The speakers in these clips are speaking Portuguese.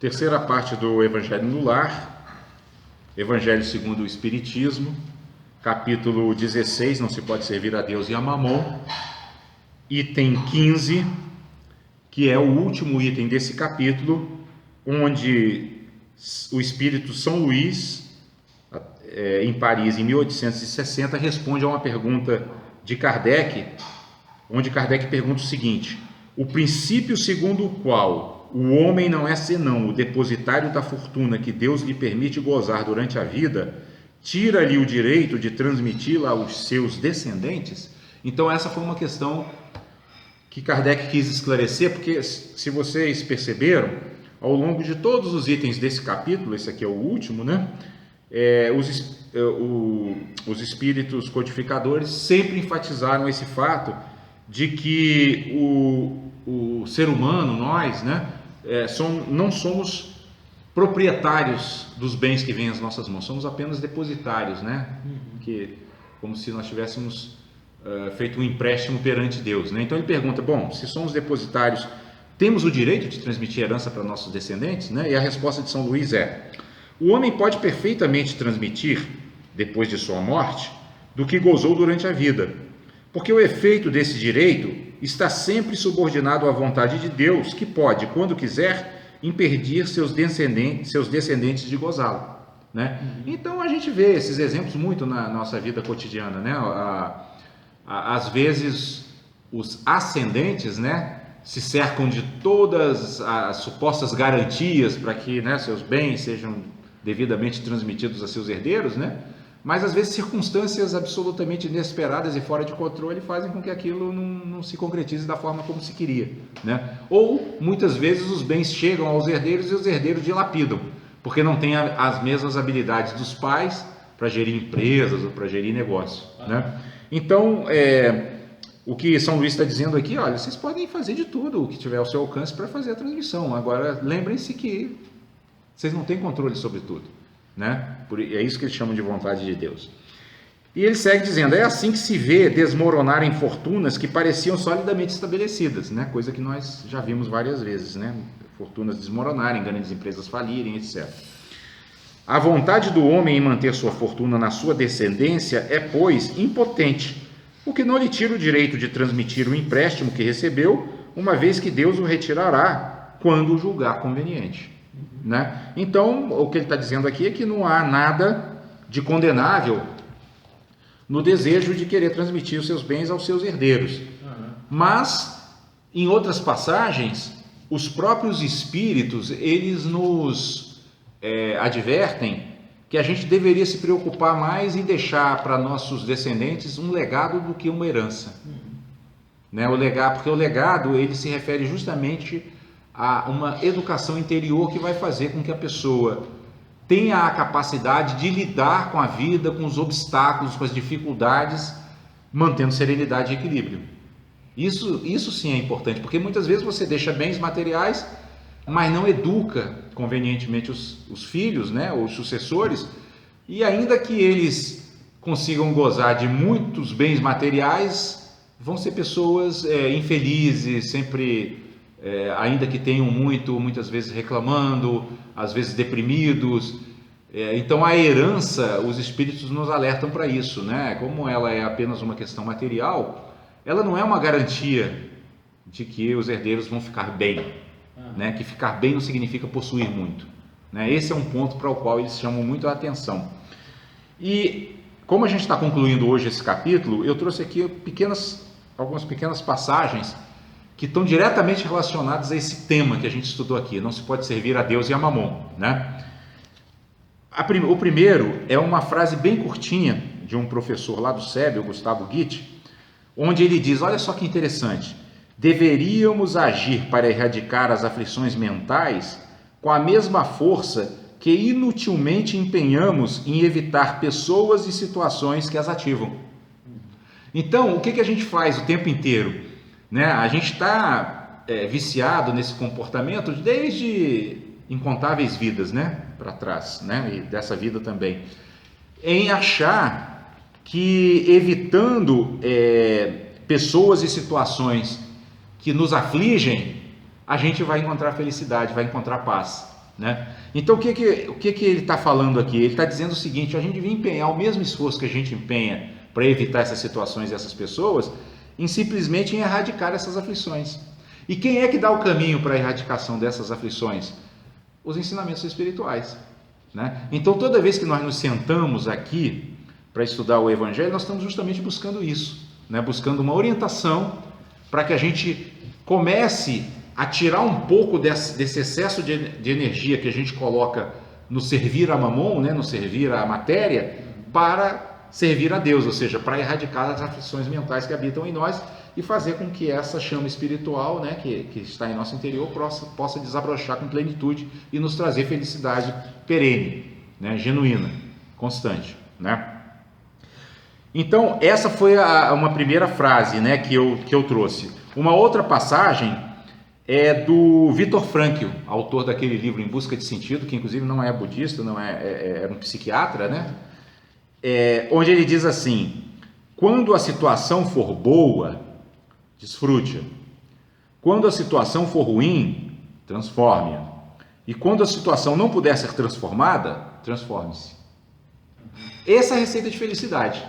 Terceira parte do Evangelho no Lar, Evangelho segundo o Espiritismo, capítulo 16, não se pode servir a Deus e a Mamon, item 15, que é o último item desse capítulo, onde o espírito São Luís, em Paris, em 1860, responde a uma pergunta de Kardec, onde Kardec pergunta o seguinte: o princípio segundo o qual o homem não é senão o depositário da fortuna que Deus lhe permite gozar durante a vida, tira-lhe o direito de transmiti-la aos seus descendentes? Então essa foi uma questão que Kardec quis esclarecer, porque se vocês perceberam, ao longo de todos os itens desse capítulo, esse aqui é o último, né? Os espíritos codificadores sempre enfatizaram esse fato de que o ser humano, nós, né, não somos proprietários dos bens que vêm às nossas mãos, somos apenas depositários, né? Como se nós tivéssemos feito um empréstimo perante Deus, né? Então ele pergunta: bom, se somos depositários, temos o direito de transmitir herança para nossos descendentes, né? E a resposta de São Luís é: o homem pode perfeitamente transmitir, depois de sua morte, do que gozou durante a vida, porque o efeito desse direito está sempre subordinado à vontade de Deus, que pode, quando quiser, impedir seus descendentes de gozá-lo, né? Então a gente vê esses exemplos muito na nossa vida cotidiana, né? Às vezes os ascendentes, né, se cercam de todas as supostas garantias para que, né, seus bens sejam devidamente transmitidos a seus herdeiros, né? Mas às vezes circunstâncias absolutamente inesperadas e fora de controle fazem com que aquilo não se concretize da forma como se queria, né? Ou muitas vezes os bens chegam aos herdeiros e os herdeiros dilapidam, porque não têm as mesmas habilidades dos pais para gerir empresas ou para gerir negócio, né? Então, o que São Luís está dizendo aqui: olha, vocês podem fazer de tudo o que tiver ao seu alcance para fazer a transmissão. Agora, lembrem-se que vocês não têm controle sobre tudo, né? É isso que eles chamam de vontade de Deus. E ele segue dizendo: é assim que se vê desmoronarem fortunas que pareciam solidamente estabelecidas, né? Coisa que nós já vimos várias vezes, né? Fortunas desmoronarem, grandes empresas falirem, etc. A vontade do homem em manter sua fortuna na sua descendência é, pois, impotente, o que não lhe tira o direito de transmitir o empréstimo que recebeu, uma vez que Deus o retirará quando o julgar conveniente, né? Então, o que ele está dizendo aqui é que não há nada de condenável no desejo de querer transmitir os seus bens aos seus herdeiros. Mas, em outras passagens, os próprios espíritos, eles nos advertem que a gente deveria se preocupar mais em deixar para nossos descendentes um legado do que uma herança, né? Porque o legado, ele se refere justamente a uma educação interior que vai fazer com que a pessoa tenha a capacidade de lidar com a vida, com os obstáculos, com as dificuldades, mantendo serenidade e equilíbrio. Isso sim é importante, porque muitas vezes você deixa bens materiais, mas não educa convenientemente os filhos, né, os sucessores, e ainda que eles consigam gozar de muitos bens materiais, vão ser pessoas infelizes, sempre, ainda que tenham muito, muitas vezes reclamando, às vezes deprimidos. Então a herança, os espíritos nos alertam para isso, né? Como ela é apenas uma questão material, ela não é uma garantia de que os herdeiros vão ficar bem, né? Que ficar bem não significa possuir muito, né? Esse é um ponto para o qual eles chamam muito a atenção. E como a gente está concluindo hoje esse capítulo, eu trouxe aqui algumas pequenas passagens que estão diretamente relacionadas a esse tema que a gente estudou aqui: não se pode servir a Deus e a Mamon, né? O primeiro é uma frase bem curtinha de um professor lá do SEB, o Gustavo Gitt, onde ele diz: olha só que interessante, deveríamos agir para erradicar as aflições mentais com a mesma força que inutilmente empenhamos em evitar pessoas e situações que as ativam. Então, o que a gente faz o tempo inteiro, né? A gente está viciado nesse comportamento desde incontáveis vidas, né, para trás, né, e dessa vida também, em achar que evitando pessoas e situações que nos afligem, a gente vai encontrar felicidade, vai encontrar paz, né? Então o que ele está falando aqui? Ele está dizendo o seguinte: a gente devia empenhar o mesmo esforço que a gente empenha para evitar essas situações e essas pessoas, em simplesmente em erradicar essas aflições. E quem é que dá o caminho para a erradicação dessas aflições? Os ensinamentos espirituais, né? Então toda vez que nós nos sentamos aqui para estudar o Evangelho, nós estamos justamente buscando isso, né? Buscando uma orientação para que a gente comece a tirar um pouco desse excesso de energia que a gente coloca no servir a Mamon, né? No servir a matéria, para servir a Deus, ou seja, para erradicar as aflições mentais que habitam em nós e fazer com que essa chama espiritual, né, que está em nosso interior, possa desabrochar com plenitude e nos trazer felicidade perene, né, genuína, constante, né? Então essa foi uma primeira frase, né, que eu trouxe. Uma outra passagem é do Viktor Frankl, autor daquele livro Em Busca de Sentido, que inclusive não é budista, não é um psiquiatra, né? Onde ele diz assim: quando a situação for boa, desfrute-a. Quando a situação for ruim, transforme-a. E quando a situação não puder ser transformada, transforme-se. Essa é a receita de felicidade.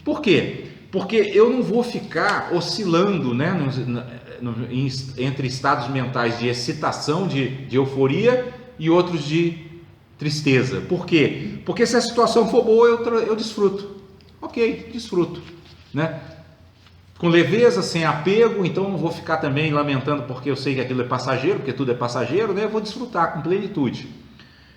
Por quê? Porque eu não vou ficar oscilando, né, entre estados mentais de excitação, de euforia e outros de tristeza. Por quê? Porque se a situação for boa, eu desfruto. Ok, desfruto, né? Com leveza, sem apego, então não vou ficar também lamentando porque eu sei que aquilo é passageiro, porque tudo é passageiro, né? Eu vou desfrutar com plenitude.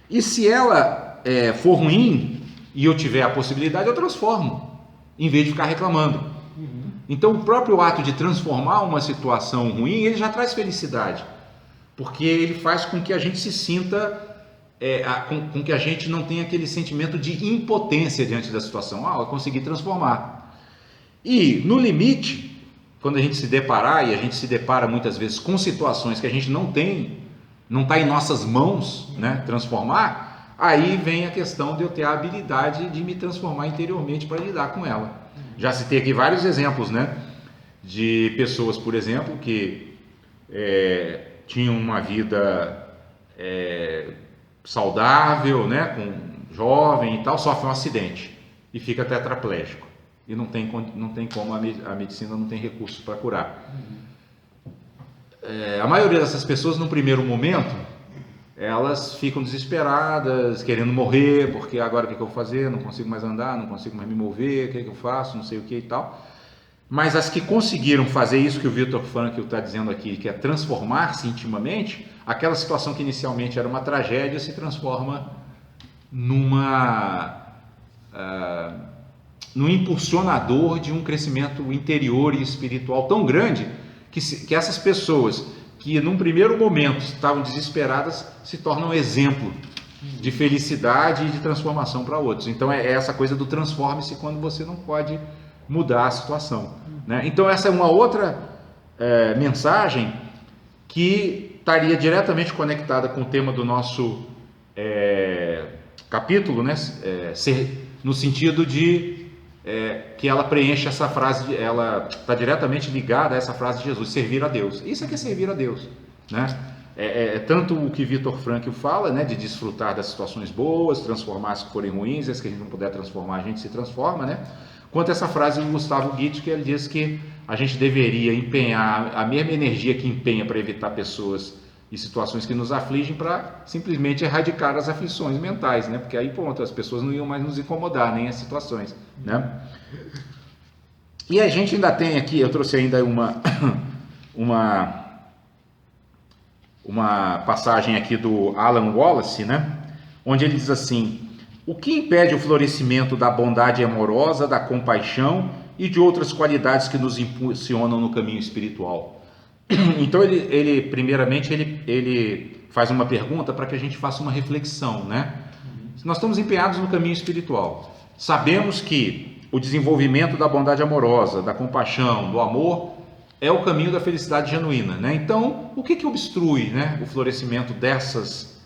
E se ela for ruim e eu tiver a possibilidade, eu transformo, em vez de ficar reclamando. Então o próprio ato de transformar uma situação ruim, ele já traz felicidade, porque ele faz com que a gente se sinta, com que a gente não tenha aquele sentimento de impotência diante da situação. Eu consegui transformar. E no limite, quando a gente se deparar, e a gente se depara muitas vezes com situações que a gente não está em nossas mãos, né, transformar, aí vem a questão de eu ter a habilidade de me transformar interiormente para lidar com ela. Já citei aqui vários exemplos, né, de pessoas, por exemplo, que tinham uma vida saudável, né, com jovem e tal, sofre um acidente e fica tetraplégico. E não tem como, a medicina não tem recursos para curar. A maioria dessas pessoas, no primeiro momento, elas ficam desesperadas, querendo morrer, porque agora o que eu vou fazer? Não consigo mais andar, não consigo mais me mover, o que eu faço? Não sei o que e tal. Mas as que conseguiram fazer isso que o Viktor Frankl está dizendo aqui, que é transformar-se intimamente, aquela situação que inicialmente era uma tragédia se transforma num impulsionador de um crescimento interior e espiritual tão grande que essas pessoas que num primeiro momento estavam desesperadas se tornam exemplo de felicidade e de transformação para outros. Então é essa coisa do transforme-se quando você não pode mudar a situação, né? Então essa é uma outra mensagem que estaria diretamente conectada com o tema do nosso capítulo, né? No sentido de que ela preenche essa frase, ela está diretamente ligada a essa frase de Jesus: servir a Deus. Isso é que é servir a Deus, né? Tanto o que Viktor Frankl fala, né, de desfrutar das situações boas, transformar as que forem ruins, as que a gente não puder transformar, a gente se transforma, né? Quanto essa frase do Gustavo Gitt, que ele diz que a gente deveria empenhar a mesma energia que empenha para evitar pessoas e situações que nos afligem, para simplesmente erradicar as aflições mentais, né? Porque aí, pronto, as pessoas não iam mais nos incomodar, nem as situações, né? E a gente ainda tem aqui, eu trouxe ainda uma passagem aqui do Alan Wallace, né? Onde ele diz assim: o que impede o florescimento da bondade amorosa, da compaixão e de outras qualidades que nos impulsionam no caminho espiritual? Então ele primeiramente ele faz uma pergunta para que a gente faça uma reflexão, né? Nós estamos empenhados no caminho espiritual, sabemos que o desenvolvimento da bondade amorosa, da compaixão, do amor é o caminho da felicidade genuína, né? Então o que obstrui, né, o florescimento dessas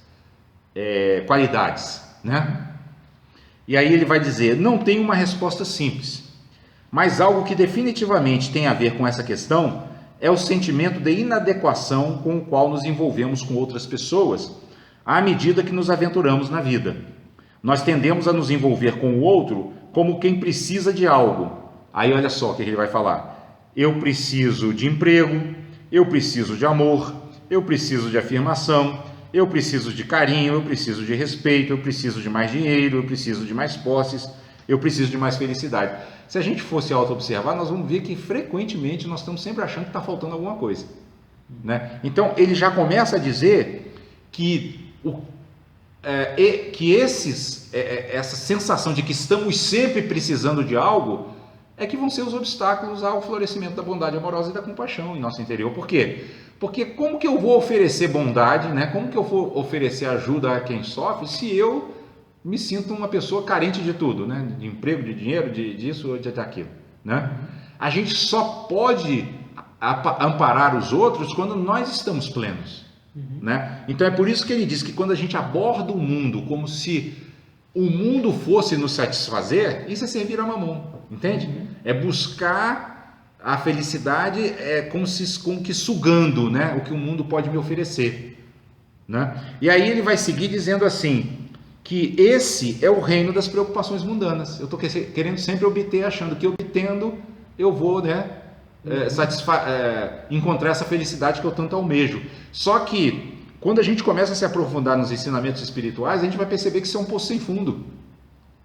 qualidades, né? E aí ele vai dizer: não tem uma resposta simples, mas algo que definitivamente tem a ver com essa questão é o sentimento de inadequação com o qual nos envolvemos com outras pessoas, à medida que nos aventuramos na vida. Nós tendemos a nos envolver com o outro como quem precisa de algo. Aí olha só o que ele vai falar. Eu preciso de emprego, eu preciso de amor, eu preciso de afirmação, eu preciso de carinho, eu preciso de respeito, eu preciso de mais dinheiro, eu preciso de mais posses, eu preciso de mais felicidade. Se a gente fosse auto-observar, nós vamos ver que frequentemente nós estamos sempre achando que está faltando alguma coisa, né? Então ele já começa a dizer que, essa sensação de que estamos sempre precisando de algo é que vão ser os obstáculos ao florescimento da bondade amorosa e da compaixão em nosso interior. Por quê? Porque como que eu vou oferecer bondade, né? Como que eu vou oferecer ajuda a quem sofre se eu me sinto uma pessoa carente de tudo, né? De emprego, de dinheiro, disso ou daquilo, né? A gente só pode amparar os outros quando nós estamos plenos, né? Então é por isso que ele diz que quando a gente aborda o mundo como se o mundo fosse nos satisfazer, isso é servir a mamão, entende? É buscar a felicidade como que sugando, né, o que o mundo pode me oferecer, né? E aí ele vai seguir dizendo assim, que esse é o reino das preocupações mundanas. Eu estou querendo sempre obter, achando que obtendo eu vou, né, encontrar essa felicidade que eu tanto almejo. Só que quando a gente começa a se aprofundar nos ensinamentos espirituais, a gente vai perceber que isso é um poço sem fundo,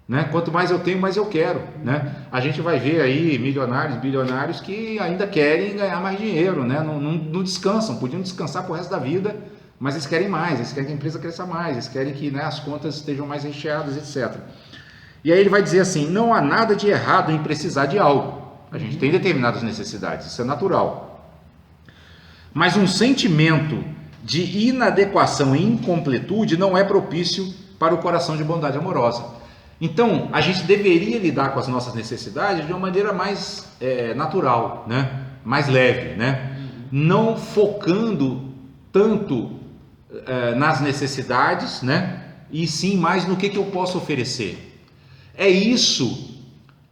né? Quanto mais eu tenho, mais eu quero, né? A gente vai ver aí milionários, bilionários que ainda querem ganhar mais dinheiro, né? Não descansam, podiam descansar pro resto da vida, mas eles querem mais, eles querem que a empresa cresça mais, eles querem que, né, as contas estejam mais recheadas, etc. E aí ele vai dizer assim, não há nada de errado em precisar de algo. A gente tem determinadas necessidades, isso é natural. Mas um sentimento de inadequação e incompletude não é propício para o coração de bondade amorosa. Então, a gente deveria lidar com as nossas necessidades de uma maneira mais natural, né? Mais leve, né? Não focando tanto nas necessidades, né? E sim mais no que eu posso oferecer. É isso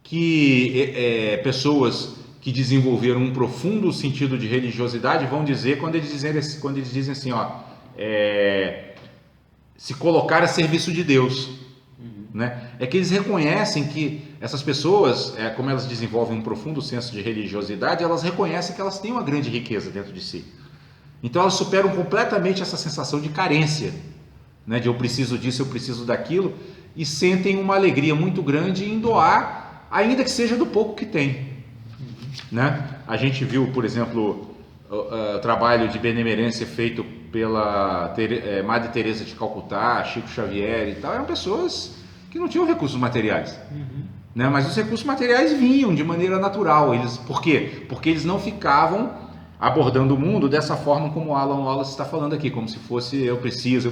que pessoas que desenvolveram um profundo sentido de religiosidade vão dizer quando eles dizem assim, ó, se colocar a serviço de Deus, né? É que eles reconhecem que essas pessoas, como elas desenvolvem um profundo senso de religiosidade, elas reconhecem que elas têm uma grande riqueza dentro de si. Então elas superam completamente essa sensação de carência, né? De eu preciso disso, eu preciso daquilo, e sentem uma alegria muito grande em doar, ainda que seja do pouco que tem, né? A gente viu, por exemplo, o trabalho de benemerência feito pela Madre Teresa de Calcutá, Chico Xavier e tal. Eram pessoas que não tinham recursos materiais, né? Mas os recursos materiais vinham de maneira natural. Por quê? Porque eles não ficavam abordando o mundo dessa forma como Alan Wallace está falando aqui, como se fosse eu preciso,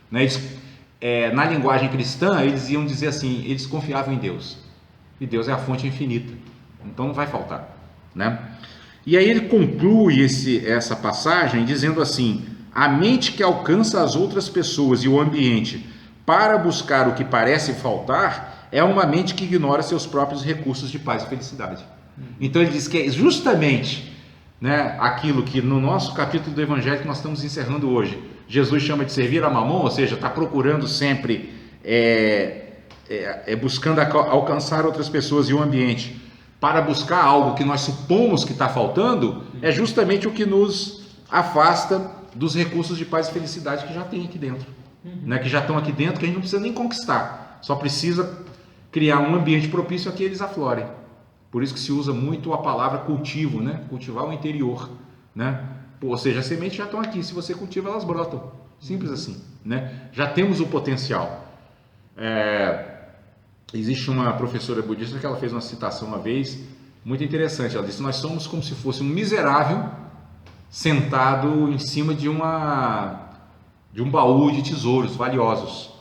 né? Na linguagem cristã, eles iam dizer assim, eles confiavam em Deus, e Deus é a fonte infinita, então não vai faltar, né? E aí ele conclui essa passagem dizendo assim, a mente que alcança as outras pessoas e o ambiente para buscar o que parece faltar é uma mente que ignora seus próprios recursos de paz e felicidade. Então ele diz que é justamente, né, aquilo que no nosso capítulo do Evangelho que nós estamos encerrando hoje, Jesus chama de servir a mamon, ou seja, está procurando sempre, buscando alcançar outras pessoas e o ambiente para buscar algo que nós supomos que está faltando, é justamente o que nos afasta dos recursos de paz e felicidade que já tem aqui dentro, né, que já estão aqui dentro, que a gente não precisa nem conquistar, só precisa criar um ambiente propício a que eles aflorem. Por isso que se usa muito a palavra cultivo, né? Cultivar o interior, né? Ou seja, as sementes já estão aqui, se você cultiva elas brotam, simples assim, né? Já temos o potencial. Existe uma professora budista que ela fez uma citação uma vez, muito interessante, ela disse, nós somos como se fosse um miserável sentado em cima de um baú de tesouros valiosos,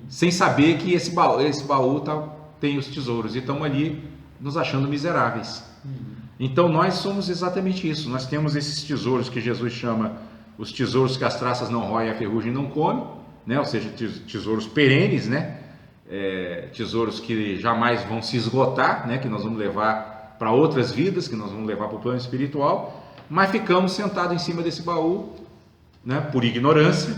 sem saber que esse baú tem os tesouros, e estamos ali nos achando miseráveis. Então nós somos exatamente isso, nós temos esses tesouros que Jesus chama os tesouros que as traças não roem e a ferrugem não come, né? Ou seja, tesouros perenes, né? Tesouros que jamais vão se esgotar, né? Que nós vamos levar para outras vidas, que nós vamos levar para o plano espiritual, mas ficamos sentados em cima desse baú, né? Por ignorância,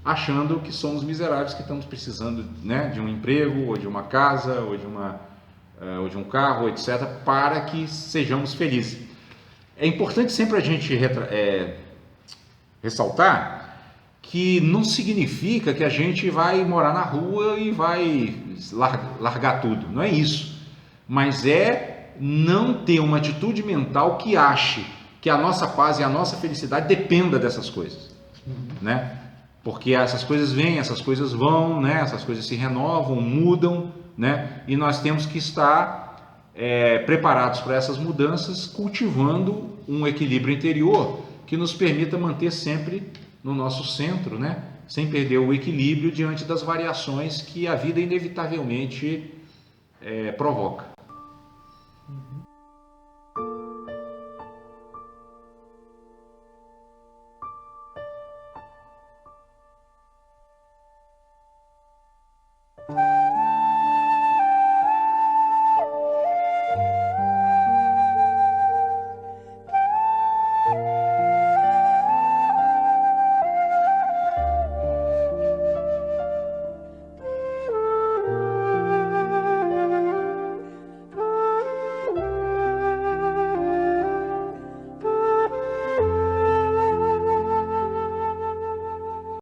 achando que somos miseráveis, que estamos precisando, né, de um emprego, ou de uma casa, ou de um carro, etc., para que sejamos felizes. É importante sempre a gente ressaltar que não significa que a gente vai morar na rua e vai largar tudo, não é isso. Mas é não ter uma atitude mental que ache que a nossa paz e a nossa felicidade dependa dessas coisas, né? Porque essas coisas vêm, essas coisas vão, né? Essas coisas se renovam, mudam, né? E nós temos que estar preparados para essas mudanças, cultivando um equilíbrio interior que nos permita manter sempre no nosso centro, né? Sem perder o equilíbrio diante das variações que a vida inevitavelmente provoca.